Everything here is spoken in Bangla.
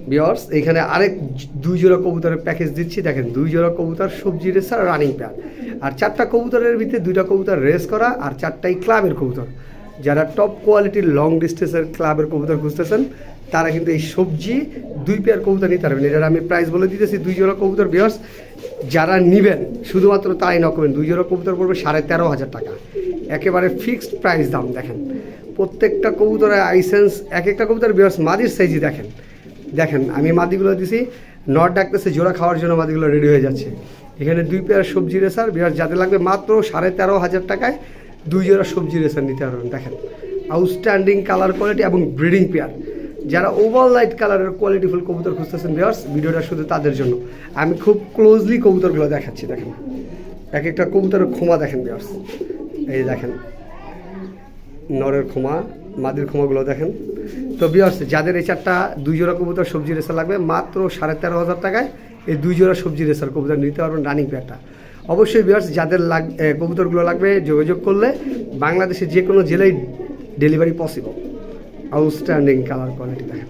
ভিউয়ার্স এখানে আরেক 2 জোড়া কবুতরের প্যাকেজ দিচ্ছি। দেখেন 2 জোড়া কবুতর সবজি রেসার রানিং পেয়ার, আর 4টা কবুতরের ভিতরে 2টা কবুতর রেস করা আর 4টাই ক্লাবের কবুতর। যারা টপ কোয়ালিটির লং ডিস্টেন্সের ক্লাবের কবুতর খুঁজতেছেন তারা কিন্তু এই সবজি 2 পেয়ার কবুতর নিতে পারবেন। এটার আমি প্রাইস বলে দিতেছি 2 জোড়া কবুতর। ভিউয়ার্স যারা নেবেন শুধুমাত্র তাই না করবেন, 2 জোড়া কবুতর পড়বে 13,500 টাকা, একেবারে ফিক্সড প্রাইস দাম। দেখেন প্রত্যেকটা কবুতরের আইসেন্স, এক একটা কবুতর ভিউয়ার্স মাদির সাইজই দেখেন। দেখেন আমি মাদিগুলো দিছি, নট ডাকতেছে জোড়া খাওয়ার জন্য মাদিগুলো রেডি হয়ে যাচ্ছে। এখানে 2 পেয়ার সবজি রেসার ভিউয়ার্স যাদের লাগবে মাত্র 13,500 টাকায় 2 জোড়া সবজি রেসার নিতে পারবেন। দেখেন আউটস্ট্যান্ডিং কালার কোয়ালিটি এবং ব্রিডিং পেয়ার। যারা ওভার লাইট কালারের কোয়ালিটিফুল কবুতর খুঁজতেছেন ভিউয়ার্স ভিডিওটা শুধু তাদের জন্য। আমি খুব ক্লোজলি কবুতরগুলো দেখাচ্ছি। দেখেন এক একটা কবুতরের খোমা দেখেন ভিউয়ার্স, এই দেখেন নরের খোমা, মাদির খোমাগুলো দেখেন। তো ভিউয়ার্স যাদের এই 4টা 2 জোড়া কবুতর সবজি রেসার লাগবে মাত্র 13,500 টাকায় এই 2 জোড়া সবজি রেসার কবুতর নিতে পারবেন রানিং পেয়ারটা। অবশ্যই ভিউয়ার্স যাদের কবুতরগুলো লাগবে যোগাযোগ করলে বাংলাদেশের যে কোনো জেলায় delivery possible. Outstanding colour quality দেখেন।